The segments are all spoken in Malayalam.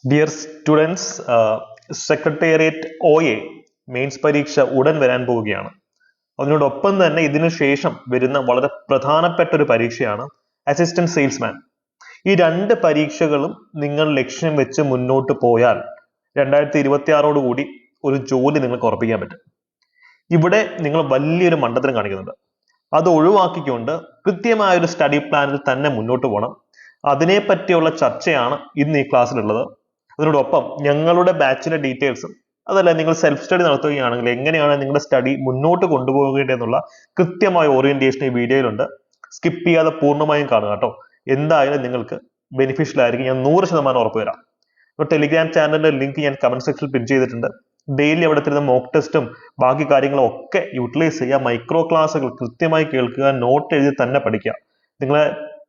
Dear students, secretariat OA mains പരീക്ഷ ഉടൻ വരാൻ പോവുകയാണ്. അതിനോടൊപ്പം തന്നെ ഇതിനു ശേഷം വരുന്ന വളരെ പ്രധാനപ്പെട്ട ഒരു പരീക്ഷയാണ് അസിസ്റ്റന്റ് സെയിൽസ്മാൻ. ഈ രണ്ട് പരീക്ഷകളും നിങ്ങൾ ലക്ഷ്യം വെച്ച് മുന്നോട്ട് പോയാൽ 2026 കൂടി ഒരു ജോലി നിങ്ങൾക്ക് ഉറപ്പിക്കാൻ പറ്റും. ഇവിടെ നിങ്ങൾ വലിയൊരു മണ്ടത്തരം കാണിക്കുന്നുണ്ട്. അത് ഒഴിവാക്കിക്കൊണ്ട് കൃത്യമായ ഒരു സ്റ്റഡി പ്ലാനിൽ തന്നെ മുന്നോട്ട് പോകണം. അതിനെ പറ്റിയുള്ള ചർച്ചയാണ് ഇന്ന് ഈ ക്ലാസ്സിലുള്ളത്. അതിനോടൊപ്പം ഞങ്ങളുടെ ബാച്ചിലെ ഡീറ്റെയിൽസും അതല്ല നിങ്ങൾ സെൽഫ് സ്റ്റഡി നടത്തുകയാണെങ്കിൽ എങ്ങനെയാണ് നിങ്ങളുടെ സ്റ്റഡി മുന്നോട്ട് കൊണ്ടുപോകേണ്ടതെന്നുള്ള കൃത്യമായ ഓറിയന്റേഷൻ ഈ വീഡിയോയിലുണ്ട്. സ്കിപ്പ് ചെയ്യാതെ പൂർണ്ണമായും കാണുക കേട്ടോ. എന്തായാലും നിങ്ങൾക്ക് ബെനിഫിഷ്യൽ ആയിരിക്കും, ഞാൻ 100% ഉറപ്പ് തരാം. അപ്പോൾ ടെലിഗ്രാം ചാനലിന്റെ ലിങ്ക് ഞാൻ കമന്റ് സെക്ഷനിൽ പിൻ ചെയ്തിട്ടുണ്ട്. ഡെയിലി അവിടെ തരുന്ന മോക്ക് ടെസ്റ്റും ബാക്കി കാര്യങ്ങളും ഒക്കെ യൂട്ടിലൈസ് ചെയ്യുക. മൈക്രോ ക്ലാസ്സുകൾ കൃത്യമായി കേൾക്കുക, നോട്ട് എഴുതി തന്നെ പഠിക്കുക. നിങ്ങളെ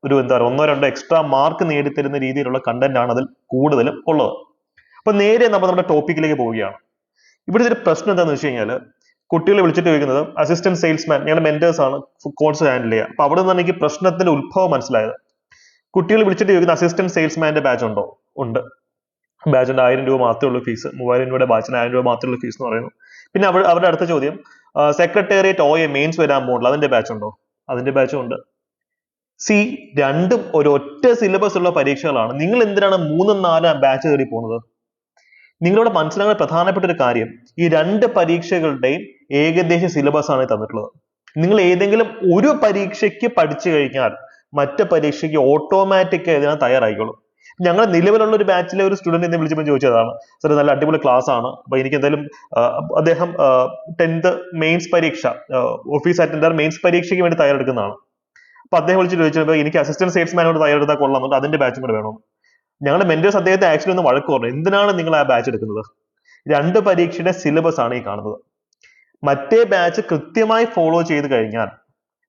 ഒരു ഒന്നോ രണ്ടോ എക്സ്ട്രാ മാർക്ക് നേടിത്തരുന്ന രീതിയിലുള്ള കണ്ടന്റ് ആണ് അതിൽ കൂടുതലും ഉള്ളത്. അപ്പൊ നേരെ നമ്മൾ നമ്മുടെ ടോപ്പിക്കിലേക്ക് പോവുകയാണ്. ഇവിടെ ഒരു പ്രശ്നം എന്താണെന്ന് വെച്ച് കഴിഞ്ഞാൽ, കുട്ടികളെ വിളിച്ചിട്ട് ചോദിക്കുന്നത് അസിസ്റ്റന്റ് സെയിൽസ്മാൻ, ഞങ്ങളുടെ മെന്റേഴ്സ് ആണ് കോഴ്സ് ഹാൻഡിൽ ചെയ്യുക. അപ്പൊ അവിടെ നിന്നാണ് എനിക്ക് പ്രശ്നത്തിന്റെ ഉത്ഭവം മനസ്സിലായത്. കുട്ടികൾ വിളിച്ചിട്ട് ചോദിക്കുന്ന അസിസ്റ്റന്റ് സെയിൽസ്മാന്റെ ബാച്ച് ഉണ്ടോ? ഉണ്ട്. ബാച്ചിന്റെ 1000 രൂപ മാത്രമേ ഉള്ളൂ ഫീസ്. 3000 രൂപയുടെ ബാച്ചിന് 1000 രൂപ മാത്രമേ ഉള്ളൂ ഫീസ് എന്ന് പറയുന്നു. പിന്നെ അവരുടെ അടുത്ത ചോദ്യം, സെക്രട്ടേറിയറ്റ് OA മെയിൻസ് വരാൻ പോകുന്നുള്ളൂ, അതിന്റെ ബാച്ച് ഉണ്ടോ? അതിന്റെ ബാച്ചും ഉണ്ട്. രണ്ടും ഒരു ഒറ്റ സിലബസ് ഉള്ള പരീക്ഷകളാണ്. നിങ്ങൾ എന്തിനാണ് 3-4 ബാച്ച് തേടി പോകുന്നത്? നിങ്ങളിവിടെ മനസ്സിലാക്കുന്ന പ്രധാനപ്പെട്ട ഒരു കാര്യം, ഈ രണ്ട് പരീക്ഷകളുടെയും ഏകദേശ സിലബസ് ആണ് തന്നിട്ടുള്ളത്. നിങ്ങൾ ഏതെങ്കിലും ഒരു പരീക്ഷയ്ക്ക് പഠിച്ചു കഴിഞ്ഞാൽ മറ്റു പരീക്ഷയ്ക്ക് ഓട്ടോമാറ്റിക് ഇതിനാ തയ്യാറായിക്കോളും. ഞങ്ങൾ നിലവിലുള്ള ഒരു ബാച്ചിലെ ഒരു സ്റ്റുഡന്റ് എന്നെ വിളിച്ചപ്പോൾ ചോദിച്ചതാണ്, സാർ നല്ല അടിപൊളി ക്ലാസ് ആണ്, അപ്പൊ എനിക്ക് എന്തായാലും അദ്ദേഹം 10th മെയിൻസ് പരീക്ഷ, ഓഫീസ് അറ്റൻഡർ മെയിൻസ് പരീക്ഷയ്ക്ക് വേണ്ടി തയ്യാറെടുക്കുന്നതാണ്. അപ്പൊ അദ്ദേഹം വിളിച്ചിട്ട് ചോദിച്ചപ്പോൾ എനിക്ക് അസിസ്റ്റന്റ് സെയിൽസ്മാനോട് തയ്യാറെടുത്താൽ കൊള്ളാമെന്നുണ്ട്, അതിന്റെ ബാച്ചും കൂടെ വേണം. ഞങ്ങളുടെ മെന്റേഴ്സ് അദ്ദേഹത്തെ ആക്ച്വലി ഒന്ന് വഴക്ക് പറഞ്ഞു, എന്തിനാണ് നിങ്ങൾ ആ ബാച്ച് എടുക്കുന്നത്? രണ്ട് പരീക്ഷയുടെ സിലബസ് ആണ് ഈ കാണുന്നത്. മറ്റേ ബാച്ച് കൃത്യമായി ഫോളോ ചെയ്ത് കഴിഞ്ഞാൽ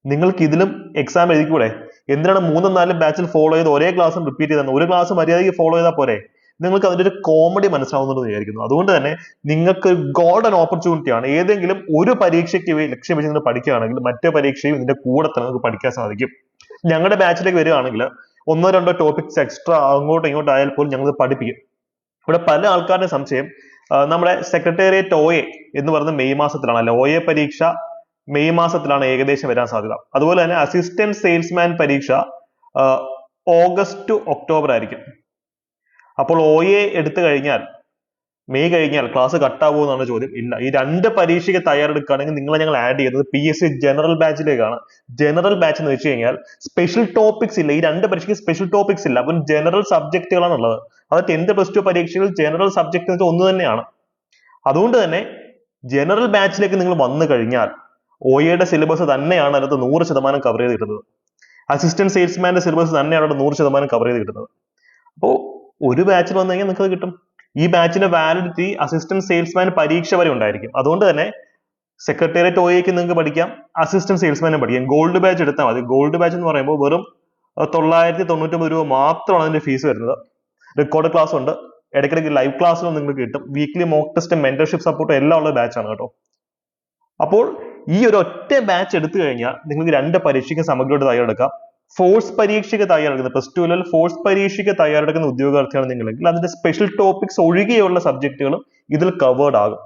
നിങ്ങൾക്ക് ഇതിലും എക്സാം എഴുതിക്കൂടെ? എന്തിനാണ് 3-4 ബാച്ചിൽ ഫോളോ ചെയ്ത് ഒരേ ക്ലാസ്സും റിപ്പീറ്റ് ചെയ്ത് ഒരു ക്ലാസ് മര്യാദയ്ക്ക് ഫോളോ ചെയ്താൽ പോരെ? നിങ്ങൾക്ക് അതിന്റെ ഒരു കോമഡി മനസ്സിലാവുന്നുണ്ടെന്ന് വിചാരിക്കുന്നു. അതുകൊണ്ട് തന്നെ നിങ്ങൾക്ക് ഗോൾഡൻ ഓപ്പർച്യൂണിറ്റി ആണ്. ഏതെങ്കിലും ഒരു പരീക്ഷയ്ക്ക് ലക്ഷ്യം വെച്ച് നിങ്ങൾ പഠിക്കുകയാണെങ്കിൽ മറ്റേ പരീക്ഷയും ഇതിന്റെ കൂടെ തന്നെ നിങ്ങൾക്ക് പഠിക്കാൻ സാധിക്കും. ഞങ്ങളുടെ ബാച്ചിലേക്ക് വരികയാണെങ്കിൽ 1-2 ടോപ്പിക്സ് എക്സ്ട്രാ അങ്ങോട്ടും ഇങ്ങോട്ടും ആയാൽ പോലും ഞങ്ങൾ പഠിപ്പിക്കും. ഇവിടെ പല ആൾക്കാരുടെ സംശയം, നമ്മുടെ സെക്രട്ടേറിയറ്റ് OA എന്ന് പറയുന്നത് മെയ് മാസത്തിലാണ്, അല്ലെ OA പരീക്ഷ മെയ് മാസത്തിലാണ് ഏകദേശം വരാൻ സാധ്യത. അതുപോലെ തന്നെ അസിസ്റ്റന്റ് സെയിൽസ്മാൻ പരീക്ഷ ഓഗസ്റ്റ് ഒക്ടോബർ ആയിരിക്കും. അപ്പോൾ OA എടുത്തു കഴിഞ്ഞാൽ മെയ് കഴിഞ്ഞാൽ ക്ലാസ് കട്ടാവുമോ എന്നാണ് ചോദ്യം. ഇല്ല. ഈ രണ്ട് പരീക്ഷയ്ക്ക് തയ്യാറെടുക്കുകയാണെങ്കിൽ നിങ്ങളെ ഞങ്ങൾ ആഡ് ചെയ്യുന്നത് PSC ജനറൽ ബാച്ചിലേക്കാണ്. ജനറൽ ബാച്ച് എന്ന് വെച്ച് കഴിഞ്ഞാൽ സ്പെഷ്യൽ ടോപ്പിക്സ് ഇല്ല. ഈ രണ്ട് പരീക്ഷയ്ക്ക് സ്പെഷ്യൽ ടോപ്പിക്സ് ഇല്ല. അപ്പം ജനറൽ സബ്ജക്റ്റുകളാണ് ഉള്ളത്. അത് 10th പ്ലസ് 2 പരീക്ഷകൾ ജനറൽ സബ്ജക്ട് എന്ന് ഒന്ന് തന്നെയാണ്. അതുകൊണ്ട് തന്നെ ജനറൽ ബാച്ചിലേക്ക് നിങ്ങൾ വന്നു കഴിഞ്ഞാൽ OAയുടെ സിലബസ് തന്നെയാണ് അതിനകത്ത് 100% കവർ ചെയ്ത് കിട്ടുന്നത്. അസിസ്റ്റന്റ് സെയിൽസ്മാന്റെ സിലബസ് തന്നെയാണ് അവിടെ 100% കവർ ചെയ്ത് കിട്ടുന്നത്. അപ്പോൾ ഒരു ബാച്ചിൽ വന്നു കഴിഞ്ഞാൽ നിങ്ങൾക്ക് അത് കിട്ടും. ഈ ബാച്ചിന്റെ വാലിഡിറ്റി അസിസ്റ്റന്റ് സെയിൽസ്മാൻ പരീക്ഷ വരെ ഉണ്ടായിരിക്കും. അതുകൊണ്ട് തന്നെ സെക്രട്ടേറിയറ്റ് OAക്ക് നിങ്ങൾക്ക് പഠിക്കാം, അസിസ്റ്റന്റ് സെയിൽസ്മാനും പഠിക്കാം. ഗോൾഡ് ബാച്ച് എടുത്താൽ മതി. ഗോൾഡ് ബാച്ച് എന്ന് പറയുമ്പോൾ വെറും 999 രൂപ മാത്രമാണ് അതിന്റെ ഫീസ് വരുന്നത്. റെക്കോർഡ് ക്ലാസ് ഉണ്ട്, ഇടയ്ക്കിടയ്ക്ക് ലൈവ് ക്ലാസ്സുകൾ നിങ്ങൾക്ക് കിട്ടും. Weekly mock test, mentorship support എല്ലാം ഉള്ള ബാച്ചാണ് കേട്ടോ. അപ്പോൾ ഈ ഒരു ഒറ്റ ബാച്ച് എടുത്തു കഴിഞ്ഞാൽ നിങ്ങൾക്ക് രണ്ട് പരീക്ഷയ്ക്ക് സമഗ്രമായിട്ട് തയ്യാറെടുക്കാം. ഫോഴ്സ് പരീക്ഷയ്ക്ക് തയ്യാറെടുക്കുന്ന പ്ലസ് 2 ലെവൽ ഫോഴ്സ് പരീക്ഷയ്ക്ക് തയ്യാറെടുക്കുന്ന ഉദ്യോഗാർത്ഥിയാണ് നിങ്ങളെങ്കിൽ അതിന്റെ സ്പെഷ്യൽ ടോപ്പിക്സ് ഒഴികെയുള്ള സബ്ജക്റ്റുകളും ഇതിൽ കവേർഡ് ആകും.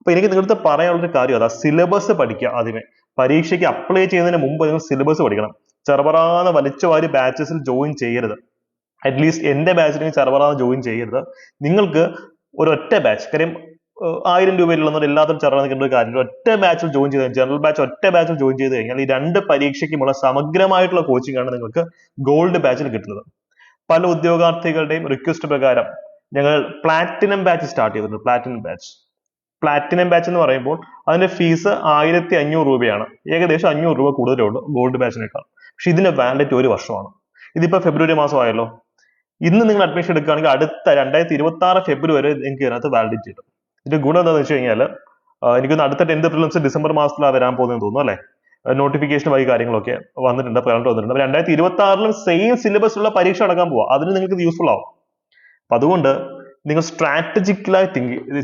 അപ്പൊ എനിക്ക് നിങ്ങളുടെ പറയാനുള്ളൊരു കാര്യം അതാ, സിലബസ് പഠിക്കുക. ആദ്യമേ പരീക്ഷയ്ക്ക് അപ്ലൈ ചെയ്യുന്നതിന് മുമ്പ് നിങ്ങൾ സിലബസ് പഠിക്കണം. ചെറുപറാന്ന് വലിച്ചു വാരി ബാച്ചസിൽ ജോയിൻ ചെയ്യരുത്. അറ്റ്ലീസ്റ്റ് എന്റെ ബാച്ചിലേക്ക് ചെറുപറാന്ന് ജോയിൻ ചെയ്യരുത്. നിങ്ങൾക്ക് ഒരൊറ്റ ബാച്ച്, കാര്യം 1000 രൂപയിലുള്ള എല്ലാത്തും ചെറുപറ കാര്യം, ഒറ്റ ബാച്ചിൽ ജോയിൻ ചെയ്ത് ജനറൽ ബാച്ച് ഒറ്റ ബാച്ചിൽ ജോയിൻ ചെയ്ത് കഴിഞ്ഞാൽ ഈ രണ്ട് പരീക്ഷയ്ക്കുമുള്ള സമഗ്രമായിട്ടുള്ള കോച്ചിങ് ആണ് നിങ്ങൾക്ക് ഗോൾഡ് ബാച്ചിൽ കിട്ടുന്നത്. പല ഉദ്യോഗാർത്ഥികളുടെയും റിക്വസ്റ്റ് പ്രകാരം ഞങ്ങൾ പ്ലാറ്റിനം ബാച്ച് സ്റ്റാർട്ട് ചെയ്തിട്ടുണ്ട്. പ്ലാറ്റിനം ബാച്ച് എന്ന് പറയുമ്പോൾ അതിന്റെ ഫീസ് 1500 രൂപയാണ്. ഏകദേശം 500 രൂപ കൂടുതലേ ഉള്ളൂ ഗോൾഡ് ബാച്ചിനേക്കാൾ. പക്ഷെ ഇതിന്റെ വാലിഡിറ്റി 1 വർഷമാണ്. ഇതിപ്പോ ഫെബ്രുവരി മാസമായല്ലോ. ഇന്ന് നിങ്ങൾ അഡ്മിഷൻ എടുക്കുകയാണെങ്കിൽ അടുത്ത 2026 ഫെബ്രുവരി വരെ നിങ്ങൾക്ക് ഇതിനകത്ത് വാലിഡിറ്റി കിട്ടും. ഇതിന്റെ ഗുണം എന്താണെന്ന് വെച്ച് കഴിഞ്ഞാൽ, എനിക്കൊന്ന് അടുത്ത 10th പ്രിലിംസ് ഡിസംബർ മാസത്തിലാണ് വരാൻ പോകുന്നതെന്ന് തോന്നുന്നു അല്ലെ. നോട്ടിഫിക്കേഷൻ വഴി കാര്യങ്ങളൊക്കെ വന്നിട്ടുണ്ട്, കലണ്ടർ വന്നിട്ടുണ്ട്. 2026 സെയിം സിലബസ് ഉള്ള പരീക്ഷ നടക്കാൻ പോവാ. അതിന് നിങ്ങൾക്ക് ഇത് യൂസ്ഫുൾ ആവും. അപ്പൊ അതുകൊണ്ട് നിങ്ങൾ സ്ട്രാറ്റജിക്കലായി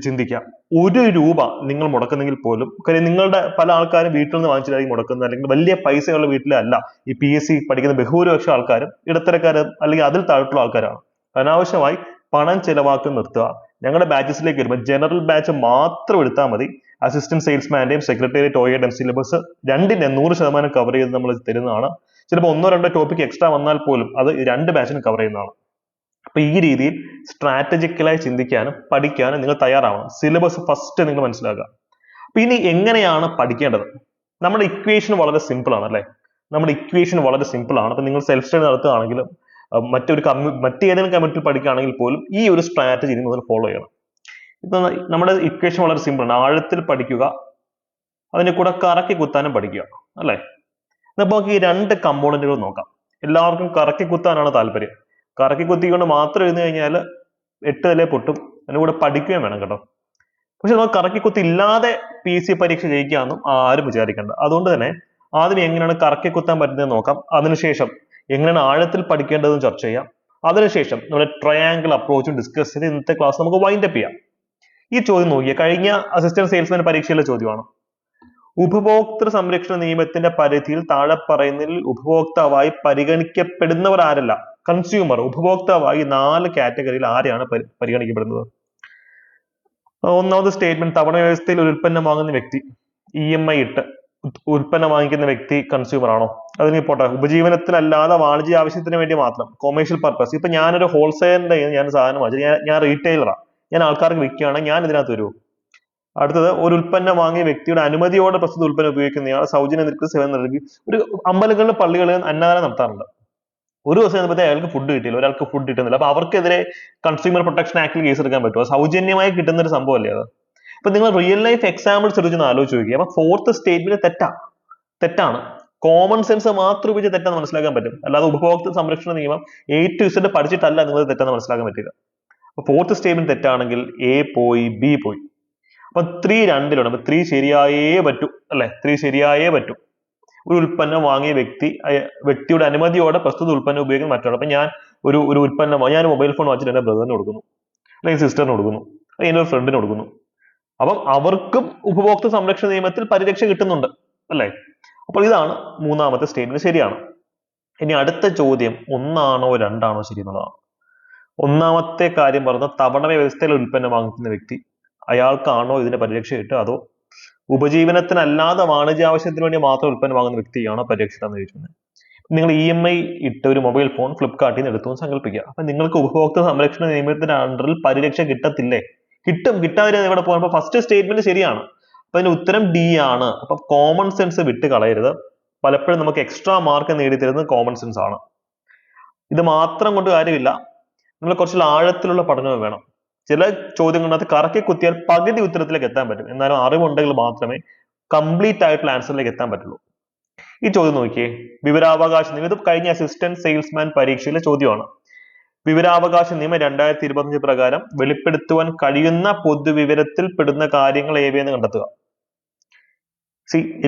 ചിന്തിക്കാം. 1 രൂപ നിങ്ങൾ മുടക്കുന്നെങ്കിൽ പോലും, കാര്യം നിങ്ങളുടെ പല ആൾക്കാരും വീട്ടിൽ നിന്ന് വാങ്ങിച്ചിട്ടായിരിക്കും മുടക്കുന്നത്, അല്ലെങ്കിൽ വലിയ പൈസയുള്ള വീട്ടിലല്ല ഈ PSC പഠിക്കുന്ന ബഹുഭൂരിപക്ഷം ആൾക്കാരും ഇടത്തരക്കാരും അല്ലെങ്കിൽ അതിൽ താഴെയുള്ള ആൾക്കാരാണ്. അനാവശ്യമായി പണം ചെലവാക്കി നിർത്തുക. ഞങ്ങളുടെ ബാച്ചസിലേക്ക് വരുമ്പോൾ ജനറൽ ബാച്ച് മാത്രം എടുത്താൽ മതി. അസിസ്റ്റന്റ് സെയിൽസ്മാന്റെയും സെക്രട്ടേറിയറ്റ് OAM സിലബസ് രണ്ടിന്റെ 100% കവർ ചെയ്ത് നമ്മൾ തരുന്നതാണ്. ചിലപ്പോൾ 1-2 ടോപ്പിക് എക്സ്ട്രാ വന്നാൽ പോലും അത് 2 ബാച്ചിനും കവർ ചെയ്യുന്നതാണ്. അപ്പൊ ഈ രീതിയിൽ സ്ട്രാറ്റജിക്കലായി ചിന്തിക്കാനും പഠിക്കാനും നിങ്ങൾ തയ്യാറാവണം. സിലബസ് ഫസ്റ്റ് നിങ്ങൾ മനസ്സിലാക്കുക. അപ്പൊ ഇനി എങ്ങനെയാണ് പഠിക്കേണ്ടത്? നമ്മുടെ ഇക്വേഷൻ വളരെ സിമ്പിൾ ആണ് അല്ലെ? നമ്മുടെ ഇക്വേഷൻ വളരെ സിമ്പിൾ ആണ്. അപ്പൊ നിങ്ങൾ സെൽഫ് സ്റ്റഡി നടത്തുകയാണെങ്കിലും മറ്റേതെങ്കിലും കമ്മ്യൂണിറ്റിയിൽ പഠിക്കുകയാണെങ്കിൽ പോലും ഈ ഒരു സ്ട്രാറ്റജി നിങ്ങൾ ഫോളോ ചെയ്യണം. ഇപ്പൊ നമ്മുടെ ഇക്വേഷൻ വളരെ സിമ്പിൾ ആണ്. ആഴത്തിൽ പഠിക്കുക, അതിനെ കൂടെ കറക്കി കുത്താനും പഠിക്കുക അല്ലെ? അപ്പൊ നമുക്ക് ഈ 2 കമ്പോണന്റുകൾ നോക്കാം. എല്ലാവർക്കും കറക്കി കുത്താനാണ് താല്പര്യം. കറക്കി കുത്തിക്കൊണ്ട് മാത്രം ഇരുന്ന് കഴിഞ്ഞാൽ 8 നില പൊട്ടും. അതിന്റെ കൂടെ പഠിക്കുകയും വേണം കേട്ടോ. പക്ഷെ നമുക്ക് കറക്കി കുത്തി ഇല്ലാതെ PSC പരീക്ഷ ജയിക്കാമെന്നും ആരും വിചാരിക്കേണ്ട. അതുകൊണ്ട് തന്നെ ആദ്യം എങ്ങനെയാണ് കറക്കി കുത്താൻ പറ്റുന്നത് നോക്കാം. അതിനുശേഷം എങ്ങനെയാണ് ആഴത്തിൽ പഠിക്കേണ്ടതെന്ന് ചർച്ച ചെയ്യാം. അതിനുശേഷം നമ്മുടെ ട്രയാങ്കിൾ അപ്രോച്ചും ഡിസ്കസ് ചെയ്ത് ഇന്നത്തെ ക്ലാസ് നമുക്ക് വൈൻഡ് അപ്പ് ചെയ്യാം. ഈ ചോദ്യം നോക്കിയ കഴിഞ്ഞ അസിസ്റ്റന്റ് സെയിൽസ്മാൻ പരീക്ഷയിലെ ചോദ്യമാണ്. ഉപഭോക്തൃ സംരക്ഷണ നിയമത്തിന്റെ പരിധിയിൽ താഴെ പറയുന്നതിൽ ഉപഭോക്താവായി പരിഗണിക്കപ്പെടുന്നവർ ആരല്ല? കൺസ്യൂമർ, ഉപഭോക്താവായി 4 കാറ്റഗറിയിൽ ആരെയാണ് പരിഗണിക്കപ്പെടുന്നത്? ഒന്നാമത് സ്റ്റേറ്റ്മെന്റ്, തവണ വ്യവസ്ഥയിൽ ഒരു ഉൽപ്പന്നം വാങ്ങുന്ന വ്യക്തി, EMI ഇട്ട് ഉൽപ്പന്നം വാങ്ങിക്കുന്ന വ്യക്തി കൺസ്യൂമർ ആണോ? അതിന് പോട്ടെ, ഉപജീവനത്തിനല്ലാതെ വാണിജ്യ ആവശ്യത്തിന് വേണ്ടി മാത്രം, കൊമേഴ്ഷ്യൽ പർപ്പസ്. ഇപ്പൊ ഞാനൊരു ഹോൾസെയിലിന്റെ ഞാൻ സാധനം വാങ്ങിച്ചു, ഞാൻ റീറ്റെയിലറാണ്, ഞാൻ ആൾക്കാർക്ക് വിൽക്കുകയാണെങ്കിൽ ഞാൻ ഇതിനകത്ത് വരുമോ? അടുത്തത്, ഒരു ഉൽപ്പന്നം വാങ്ങിയ വ്യക്തിയുടെ അനുമതിയോടെ പ്രസ്തുത ഉൽപ്പന്നം ഉപയോഗിക്കുന്നയാൾ സൗജന്യ നിരക്കിൽ സേവനം നൽകി. ഒരു അമ്പലങ്ങളിലും പള്ളികളിലും അന്നദാനം നടത്താറുണ്ട്. ഒരു ദിവസം ചെന്നപ്പോൾ അയാൾക്ക് ഫുഡ് കിട്ടിയില്ല, ഒരാൾക്ക് ഫുഡ് കിട്ടുന്നില്ല. അപ്പൊ അവർക്കെതിരെ കൺസ്യൂമർ പ്രൊട്ടക്ഷൻ ആക്ടിൽ കേസ് എടുക്കാൻ പറ്റുമോ? സൗജന്യമായി കിട്ടുന്ന ഒരു സംഭവമല്ലേ അത്? ഇപ്പൊ നിങ്ങൾ റിയൽ ലൈഫ് എക്സാമ്പിൾസ് എടുത്ത് ആലോചിച്ച് നോക്കിയാൽ അപ്പൊ 4th സ്റ്റേറ്റ്മെന്റ് തെറ്റാണ്. കോമൺ സെൻസ് മാത്രം ഉപയോഗിച്ച് തെറ്റാന്ന് മനസ്സിലാക്കാൻ പറ്റും. അല്ലാതെ ഉപഭോക്തൃ സംരക്ഷണ നിയമം A to Z പഠിച്ചിട്ടല്ല നിങ്ങൾ തെറ്റാന്ന് മനസ്സിലാക്കാൻ പറ്റുക. അപ്പൊ 4th സ്റ്റേറ്റ്മെന്റ് തെറ്റാണെങ്കിൽ A പോയി, B പോയി. അപ്പൊ 3 2 അപ്പൊ 3 ശരിയായേ പറ്റൂ അല്ലെ? 3 ശരിയായേ പറ്റൂ. ഒരു ഉൽപ്പന്നം വാങ്ങിയ വ്യക്തിയുടെ അനുമതിയോടെ പ്രസ്തുത ഉൽപ്പന്നം ഉപയോഗിക്കുന്ന മറ്റൊരാൾ. അപ്പൊ ഞാൻ ഒരു ഉൽപ്പന്നം, ഞാൻ മൊബൈൽ ഫോൺ വാങ്ങിച്ചിട്ട് എന്റെ ബ്രദറിന് കൊടുക്കുന്നു, അല്ലെങ്കിൽ സിസ്റ്ററിന് കൊടുക്കുന്നു, അല്ലെങ്കിൽ എന്റെ ഒരു ഫ്രണ്ടിന് കൊടുക്കുന്നു. അപ്പം അവർക്കും ഉപഭോക്തൃ സംരക്ഷണ നിയമത്തിൽ പരിരക്ഷ കിട്ടുന്നുണ്ട് അല്ലെ? അപ്പോൾ ഇതാണ് 3ാമത്തെ സ്റ്റേറ്റ്മെന്റ്, ശരിയാണ്. ഇനി അടുത്ത ചോദ്യം 1 ആണോ 2 ആണോ ശരി എന്നുള്ളതാണ്. 1ാമത്തെ കാര്യം പറഞ്ഞ തവണ വ്യവസ്ഥയിൽ ഉൽപ്പന്നം വാങ്ങിക്കുന്ന വ്യക്തി, അയാൾക്കാണോ ഇതിന്റെ പരിരക്ഷ കിട്ടുക, അതോ ഉപജീവനത്തിനല്ലാതെ വാണിജ്യ ആവശ്യത്തിന് വേണ്ടി മാത്രം ഉൽപ്പന്നം വാങ്ങുന്ന വ്യക്തിയാണോ പരിരക്ഷ എന്ന് ചോദിക്കുന്നത്? നിങ്ങൾ EMI ഇട്ട് ഒരു മൊബൈൽ ഫോൺ ഫ്ലിപ്കാർട്ടിൽ നിന്ന് എടുത്തു എന്ന് സങ്കല്പിക്കുക. അപ്പൊ നിങ്ങൾക്ക് ഉപഭോക്തൃ സംരക്ഷണ നിയമത്തിന്റെ അണ്ടറിൽ പരിരക്ഷ കിട്ടത്തില്ലേ? കിട്ടും. കിട്ടാതെ ഇവിടെ പോകുമ്പോൾ ഫസ്റ്റ് സ്റ്റേറ്റ്മെന്റ് ശരിയാണ്. അപ്പൊ അതിന്റെ ഉത്തരം D ആണ്. അപ്പൊ കോമൺ സെൻസ് വിട്ട് കളയരുത്. പലപ്പോഴും നമുക്ക് എക്സ്ട്രാ മാർക്ക് നേടിത്തരുന്നത് കോമൺ സെൻസ് ആണ്. ഇത് മാത്രം കൊണ്ട് കാര്യമില്ല, നിങ്ങൾ കുറച്ച് ആഴത്തിലുള്ള പഠനവും വേണം. ചില ചോദ്യങ്ങളിനകത്ത് കറക്കി കുത്തിയാൽ പകുതി ഉത്തരത്തിലേക്ക് എത്താൻ പറ്റും. എന്നാലും അറിവുണ്ടെങ്കിൽ മാത്രമേ കംപ്ലീറ്റ് ആയിട്ടുള്ള ആൻസറിലേക്ക് എത്താൻ പറ്റുള്ളൂ. ഈ ചോദ്യം നോക്കിയേ, വിവരാവകാശ നിയമം. ഇത് കഴിഞ്ഞ അസിസ്റ്റന്റ് സെയിൽസ്മാൻ പരീക്ഷയിലെ ചോദ്യമാണ്. വിവരാവകാശ നിയമം 2025 പ്രകാരം വെളിപ്പെടുത്തുവാൻ കഴിയുന്ന പൊതുവിവരത്തിൽ പെടുന്ന കാര്യങ്ങൾ ഏവയെന്ന് കണ്ടെത്തുക.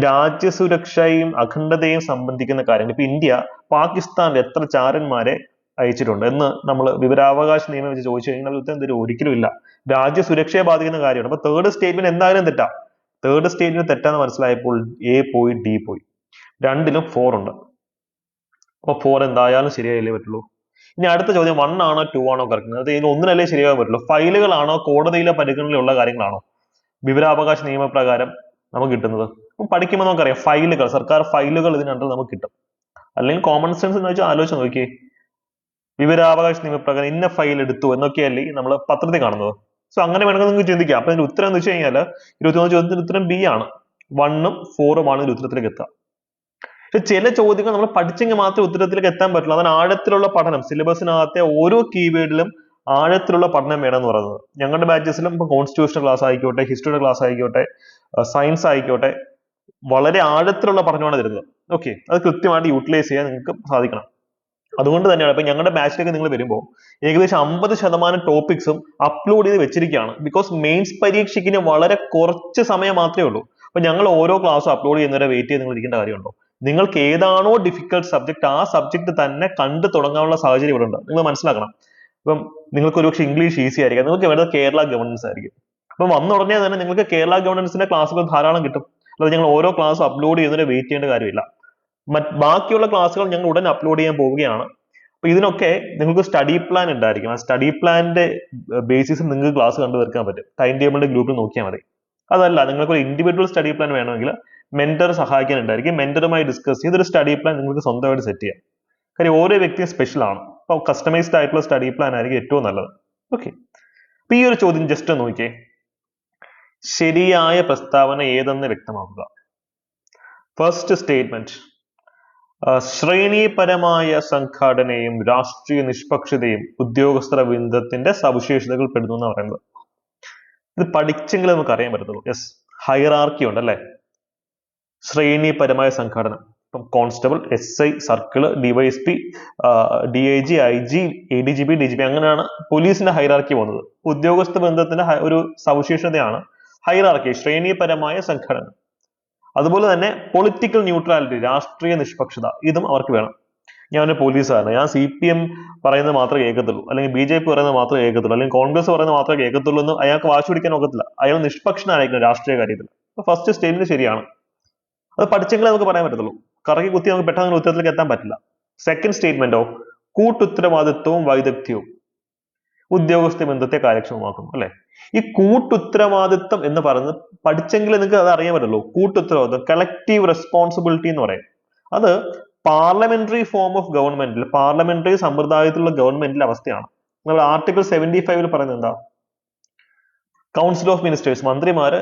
രാജ്യസുരക്ഷയും അഖണ്ഡതയും സംബന്ധിക്കുന്ന കാര്യങ്ങൾ. ഇപ്പൊ ഇന്ത്യ പാകിസ്ഥാനിൽ എത്ര ചാരന്മാരെ അയച്ചിട്ടുണ്ട് എന്ന് നമ്മൾ വിവരാവകാശ നിയമം വെച്ച് ചോദിച്ചു കഴിഞ്ഞാൽ ഉത്തരം തരും, ഒരിക്കലും ഇല്ല. രാജ്യസുരക്ഷയെ ബാധിക്കുന്ന കാര്യമാണ്. അപ്പൊ 3rd സ്റ്റേറ്റ്മെന്റ് എന്തായാലും തെറ്റാ. 3rd സ്റ്റേറ്റ്മെന്റ് തെറ്റാന്ന് മനസ്സിലായപ്പോൾ A പോയി, D പോയി. 2ലും 4 ഉണ്ട്. അപ്പൊ 4 എന്തായാലും ശരിയായില്ലേ പറ്റുള്ളൂ. ഇനി അടുത്ത ചോദ്യം 1 ആണോ 2 ആണോ കറക്റ്റ്? അത് ഇതിൽ ഒന്നിനല്ലേ ശരിയാകാൻ പറ്റുള്ളൂ. ഫയലുകളാണോ കോടതിയിലെ പരിഗണനയിലുള്ള കാര്യങ്ങളാണോ വിവരാവകാശ നിയമപ്രകാരം നമുക്ക് കിട്ടുന്നത്? പഠിക്കുമ്പോൾ നമുക്കറിയാം, ഫയലുകൾ, സർക്കാർ ഫയലുകൾ ഇതിനുണ്ടെങ്കിൽ നമുക്ക് കിട്ടും. അല്ലെങ്കിൽ കോമൺ സെൻസ് എന്ന് വെച്ചാൽ ആലോചിച്ച് നോക്കിയേ, വിവരാവകാശ നിയമപ്രകാരം ഇന്ന ഫയൽ എടുത്തു എന്നൊക്കെയല്ലേ നമ്മൾ പത്രത്തിൽ കാണുന്നത്. സോ അങ്ങനെ വേണമെങ്കിൽ നിങ്ങൾക്ക് ചിന്തിക്കാം. അപ്പൊ ഇതിന്റെ ഉത്തരം എന്ന് വെച്ച് കഴിഞ്ഞാൽ 21 ചോദ്യത്തിന്റെ ഉത്തരം B ആണ്. 1ഉം 4ഉം ആണ് ഇതിന്റെ ഉത്തരത്തിലേക്ക് എത്തുക. പക്ഷെ ചില ചോദ്യങ്ങൾ നമ്മൾ പഠിച്ചെങ്കിൽ മാത്രമേ ഉത്തരത്തിലേക്ക് എത്താൻ പറ്റുള്ളൂ. അതാണ് ആഴത്തിലുള്ള പഠനം. സിലബസിനകത്തെ ഓരോ കീവേഡിലും ആഴത്തിലുള്ള പഠനം വേണം എന്ന് പറയുന്നത്. ഞങ്ങളുടെ ബാച്ചസിലും ഇപ്പൊ കോൺസ്റ്റിറ്റ്യൂഷണൽ ക്ലാസ് ആയിക്കോട്ടെ, ഹിസ്റ്ററിയുടെ ക്ലാസ് ആയിക്കോട്ടെ, സയൻസ് ആയിക്കോട്ടെ, വളരെ ആഴത്തിലുള്ള പഠനമാണ് തരുന്നത്. ഓക്കെ, അത് കൃത്യമായിട്ട് യൂട്ടിലൈസ് ചെയ്യാൻ നിങ്ങൾക്ക് സാധിക്കണം. അതുകൊണ്ട് തന്നെയാണ് ഇപ്പൊ ഞങ്ങളുടെ ബാച്ചിലേക്ക് നിങ്ങൾ വരുമ്പോൾ ഏകദേശം 50% ടോപ്പിക്സും അപ്ലോഡ് ചെയ്ത് വെച്ചിരിക്കുകയാണ്. ബിക്കോസ് മെയിൻസ് പരീക്ഷയ്ക്ക് വളരെ കുറച്ച് സമയം മാത്രമേ ഉള്ളൂ. അപ്പൊ ഞങ്ങൾ ഓരോ ക്ലാസ്സും അപ്ലോഡ് ചെയ്യുന്നവരെ വെയിറ്റ് ചെയ്ത് നിങ്ങൾ ഇരിക്കേണ്ട കാര്യമുണ്ടോ? നിങ്ങൾക്ക് ഏതാണോ ഡിഫിക്കൽട്ട് സബ്ജക്ട് ആ സബ്ജക്ട് തന്നെ കണ്ടു തുടങ്ങാനുള്ള സാഹചര്യം ഇവിടെ ഉണ്ട്. നിങ്ങൾ മനസ്സിലാക്കണം. ഇപ്പം നിങ്ങൾക്ക് ഒരുപക്ഷെ ഇംഗ്ലീഷ് ഈസി ആയിരിക്കും, നിങ്ങൾക്ക് വേണ്ടത് കേരള ഗവർണൻസ് ആയിരിക്കും. അപ്പം വന്ന ഉടനെ തന്നെ നിങ്ങൾക്ക് കേരള ഗവർണൻസിന്റെ ക്ലാസ്സുകൾ ധാരാളം കിട്ടും. അല്ലാതെ ഞങ്ങൾ ഓരോ ക്ലാസ്സും അപ്ലോഡ് ചെയ്യുന്നവരെ വെയിറ്റ് ചെയ്യേണ്ട കാര്യമില്ല. ബാക്കിയുള്ള ക്ലാസ്സുകൾ ഞങ്ങൾ ഉടൻ അപ്ലോഡ് ചെയ്യാൻ പോവുകയാണ്. അപ്പൊ ഇതിനൊക്കെ നിങ്ങൾക്ക് സ്റ്റഡി പ്ലാൻ ഉണ്ടായിരിക്കും. ആ സ്റ്റഡി പ്ലാനിന്റെ ബേസിസിൽ നിങ്ങൾക്ക് ക്ലാസ് കണ്ടു തീർക്കാൻ പറ്റും. ടൈം ടേബിളിന്റെ ഗ്രൂപ്പിൽ നോക്കിയാൽ മതി. അതല്ല നിങ്ങൾക്ക് ഒരു ഇൻഡിവിജ്വൽ സ്റ്റഡി പ്ലാൻ വേണമെങ്കിൽ മെന്റർ സഹായിക്കാനുണ്ടായിരിക്കും. മെന്ററുമായി ഡിസ്കസ് ചെയ്ത് ഒരു സ്റ്റഡി പ്ലാൻ നിങ്ങൾക്ക് സ്വന്തമായിട്ട് സെറ്റ് ചെയ്യാം. കാര്യം ഓരോ വ്യക്തിയും സ്പെഷ്യൽ ആണ്. അപ്പോൾ കസ്റ്റമൈസ്ഡ് ആയിട്ടുള്ള സ്റ്റഡി പ്ലാൻ ആയിരിക്കും ഏറ്റവും നല്ലത്. ഓക്കെ, അപ്പൊ ഈ ഒരു ചോദ്യം ജസ്റ്റ് നോക്കിയേ. ശരിയായ പ്രസ്താവന ഏതെന്ന് വ്യക്തമാക്കുക. ഫസ്റ്റ് സ്റ്റേറ്റ്മെന്റ്, ശ്രേണീപരമായ സംഘടനയും രാഷ്ട്രീയ നിഷ്പക്ഷതയും ഉദ്യോഗസ്ഥ വൃന്ദത്തിന്റെ സവിശേഷതകൾ പെടുന്നു എന്ന് പറയുന്നത്. ഇത് പഠിച്ചെങ്കിൽ നമുക്ക് അറിയാൻ പറ്റത്തുള്ളൂ. യെസ്, ഹൈറാർക്കി ഉണ്ട് അല്ലെ. ശ്രേണീപരമായ സംഘടന, ഇപ്പം constable, SI, circle, DYSP, DIG, IG, ADGP, DGP, അങ്ങനെയാണ് പോലീസിന്റെ ഹൈറാർക്കി പോകുന്നത്. ഉദ്യോഗസ്ഥ ബന്ധത്തിന്റെ ഒരു സവിശേഷതയാണ് ഹൈറാർക്കി, ശ്രേണീപരമായ സംഘടന. അതുപോലെ തന്നെ പൊളിറ്റിക്കൽ ന്യൂട്രാലിറ്റി, രാഷ്ട്രീയ നിഷ്പക്ഷത, ഇതും അവർക്ക് വേണം. ഞാൻ ഒരു പോലീസുകാരനാണ്, ഞാൻ CPM പറയുന്നത് മാത്രമേ കേൾക്കത്തുള്ളൂ, അല്ലെങ്കിൽ BJP പറയുന്നത് മാത്രമേ കേൾക്കത്തുള്ളൂ, അല്ലെങ്കിൽ കോൺഗ്രസ് പറയുന്നത് മാത്രമേ കേൾക്കത്തുള്ളൂ എന്ന് അയാൾക്ക് വാശി പിടിക്കാൻ ഒക്കത്തില്ല. അയാൾ നിഷ്പക്ഷനായിരിക്കണം രാഷ്ട്രീയ കാര്യത്തിൽ. ഫസ്റ്റ് സ്റ്റേറ്റ്മെന്റ് ശരിയാണ്. അത് പഠിച്ചെങ്കിലേ നമുക്ക് പറയാൻ പറ്റത്തുള്ളൂ. കറക്കി കുത്തി നമുക്ക് പെട്ടെന്ന് ഉത്തരത്തിലേക്ക് എത്താൻ പറ്റില്ല. സെക്കൻഡ് സ്റ്റേറ്റ്മെന്റോ, കൂട്ടുത്തരവാദിത്വവും വൈദഗ്ധ്യവും ഉദ്യോഗസ്ഥ ബന്ധത്തെ കാര്യക്ഷമമാക്കുന്നു അല്ലെ. ഈ കൂട്ടുത്തരവാദിത്വം എന്ന് പറയുന്നത് പഠിച്ചെങ്കിൽ നിങ്ങൾക്ക് അത് അറിയാൻ പറ്റുള്ളൂ. കൂട്ടുത്തരവാദിത്വം, കളക്റ്റീവ് റെസ്പോൺസിബിലിറ്റി എന്ന് പറയും. അത് പാർലമെന്ററി ഫോം ഓഫ് ഗവൺമെന്റിൽ, പാർലമെന്ററി സമ്പ്രദായത്തിലുള്ള ഗവൺമെന്റിലെ അവസ്ഥയാണ്. നമ്മൾ ആർട്ടിക്കിൾ 75 പറയുന്നത് എന്താ? കൗൺസിൽ ഓഫ് മിനിസ്റ്റേഴ്സ്, മന്ത്രിമാര്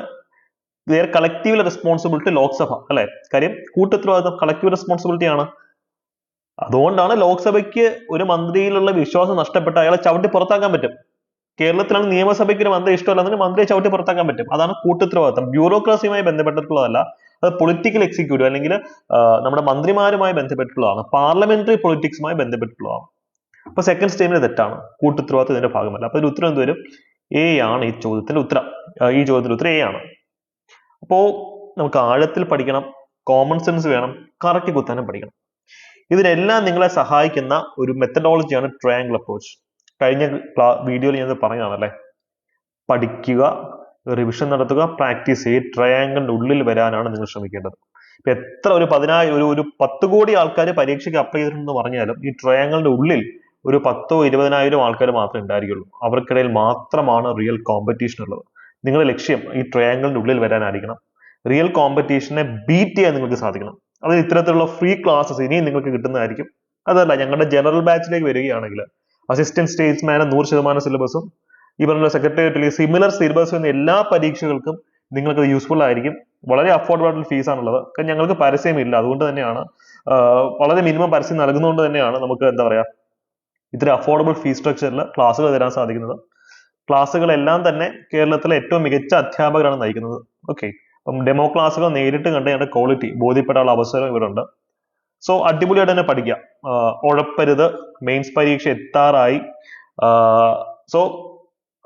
കളക്റ്റീവ് റെസ്പോൺസിബിലിറ്റി ലോക്സഭ അല്ലെ. കാര്യം കൂട്ടുത്തരവാദിത്വം കളക്റ്റീവ് റെസ്പോൺസിബിലിറ്റി ആണ്. അതുകൊണ്ടാണ് ലോക്സഭയ്ക്ക് ഒരു മന്ത്രിയിലുള്ള വിശ്വാസം നഷ്ടപ്പെട്ട അയാളെ ചവിട്ടി പുറത്താക്കാൻ പറ്റും. കേരളത്തിലാണ് നിയമസഭയ്ക്ക് ഒരു മന്ത്രി ഇഷ്ടമല്ല, മന്ത്രിയെ ചവിട്ടി പുറത്താക്കാൻ പറ്റും. അതാണ് കൂട്ടുത്തരവാദിത്വം. ബ്യൂറോക്രസിയുമായി ബന്ധപ്പെട്ടിട്ടുള്ളതല്ല, അത് പൊളിറ്റിക്കൽ എക്സിക്യൂട്ടീവ് അല്ലെങ്കിൽ നമ്മുടെ മന്ത്രിമാരുമായി ബന്ധപ്പെട്ടിട്ടുള്ളതാണ്, പാർലമെന്ററി പൊളിറ്റിക്സുമായി ബന്ധപ്പെട്ടിട്ടുള്ളതാണ്. അപ്പൊ സെക്കൻഡ് സ്റ്റേറ്റ്മെന്റ് തെറ്റാണ്, കൂട്ടുത്തരവാദിത്വം ഇതിന്റെ ഭാഗമല്ല. അപ്പൊ ഇതിന്റെ ഉത്തരം എന്ത് വരും? A ആണ് ഈ ചോദ്യത്തിന്റെ ഉത്തരം. ഈ ചോദ്യത്തിന്റെ ഉത്തരം A ആണ്. അപ്പോ നമുക്ക് ആഴത്തിൽ പഠിക്കണം, കോമൺ സെൻസ് വേണം, കറക്കി കുത്താനും പഠിക്കണം. ഇതിനെല്ലാം നിങ്ങളെ സഹായിക്കുന്ന ഒരു മെത്തഡോളജിയാണ് ട്രയാങ്കിൾ അപ്രോച്ച്. കഴിഞ്ഞ വീഡിയോയിൽ ഞാൻ പറഞ്ഞതാണല്ലേ. പഠിക്കുക, റിവിഷൻ നടത്തുക, പ്രാക്ടീസ് ചെയ്യുക. ട്രയാങ്കിളിന്റെ ഉള്ളിൽ വരാനാണ് നിങ്ങൾ ശ്രമിക്കേണ്ടത്. ഇപ്പൊ എത്ര ഒരു 10 കോടി ആൾക്കാർ പരീക്ഷയ്ക്ക് അപ്ലൈ ചെയ്തിട്ടുണ്ടെന്ന് പറഞ്ഞാലും ഈ ട്രയാങ്കിളിന്റെ ഉള്ളിൽ ഒരു 10,000-20,000 ആൾക്കാർ മാത്രമേ ഉണ്ടായിരിക്കുള്ളൂ. അവർക്കിടയിൽ മാത്രമാണ് റിയൽ കോമ്പറ്റീഷൻ ഉള്ളത്. നിങ്ങളുടെ ലക്ഷ്യം ഈ ട്രയാങ്കിളിന്റെ ഉള്ളിൽ വരാനായിരിക്കണം. റിയൽ കോമ്പറ്റീഷനെ ബീറ്റ് ചെയ്യാൻ നിങ്ങൾക്ക് സാധിക്കണം. അത് ഇത്തരത്തിലുള്ള ഫ്രീ ക്ലാസ്സസ് ഇനിയും നിങ്ങൾക്ക് കിട്ടുന്നതായിരിക്കും. അതല്ല, ഞങ്ങളുടെ ജനറൽ ബാച്ചിലേക്ക് വരികയാണെങ്കിൽ അസിസ്റ്റന്റ് സ്റ്റേറ്റ്സ്മാന് 100% സിലബസും ഈ പറഞ്ഞ സെക്രട്ടേറിയറ്റിൽ സിമിലർ സിലബസും എല്ലാ പരീക്ഷകൾക്കും നിങ്ങൾക്ക് യൂസ്ഫുൾ ആയിരിക്കും. വളരെ അഫോർഡബിൾ ആയിട്ടുള്ള ഫീസ് ആണുള്ളത്. കാരണം ഞങ്ങൾക്ക് പരസ്യമില്ല, അതുകൊണ്ട് തന്നെയാണ് വളരെ മിനിമം പരസ്യം നൽകുന്നതുകൊണ്ട് തന്നെയാണ് നമുക്ക് എന്താ പറയാ ഇത്ര അഫോർഡബിൾ ഫീസ് സ്ട്രക്ചറിൽ ക്ലാസ്സുകൾ തരാൻ സാധിക്കുന്നത്. ക്ലാസ്സുകളെല്ലാം തന്നെ കേരളത്തിലെ ഏറ്റവും മികച്ച അധ്യാപകരാണ് നയിക്കുന്നത്. ഓക്കെ, അപ്പം ഡെമോ ക്ലാസ്സുകൾ നേരിട്ട് കണ്ട് ഞങ്ങളുടെ ക്വാളിറ്റി ബോധ്യപ്പെടാനുള്ള അവസരം ഇവിടെ ഉണ്ട്. സോ അടിപൊളിയായിട്ട് തന്നെ പഠിക്കാം, ഉഴപ്പരുത്. മെയിൻസ് പരീക്ഷ എത്താറായി. സോ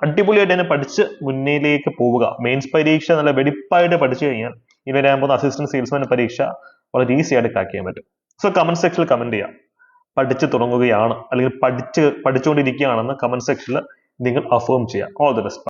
അടിപൊളിയായിട്ട് തന്നെ പഠിച്ച് മുന്നിലേക്ക് പോവുക. മെയിൻസ് പരീക്ഷ നല്ല വെടിപ്പായിട്ട് പഠിച്ചു കഴിഞ്ഞാൽ ഇനി വരാൻ പോകുന്ന അസിസ്റ്റന്റ് സെയിൽസ്മാൻ പരീക്ഷ വളരെ ഈസി ആയിട്ട് ക്രാക്ക് ചെയ്യാൻ പറ്റും. സോ കമന്റ് സെക്ഷനിൽ കമന്റ് ചെയ്യാം. പഠിച്ചു തുടങ്ങുകയാണ് അല്ലെങ്കിൽ പഠിച്ചുകൊണ്ടിരിക്കുകയാണെന്ന് കമന്റ് സെക്ഷനിൽ നിങ്ങൾ അഫേം ചെയ്യാം. All the best.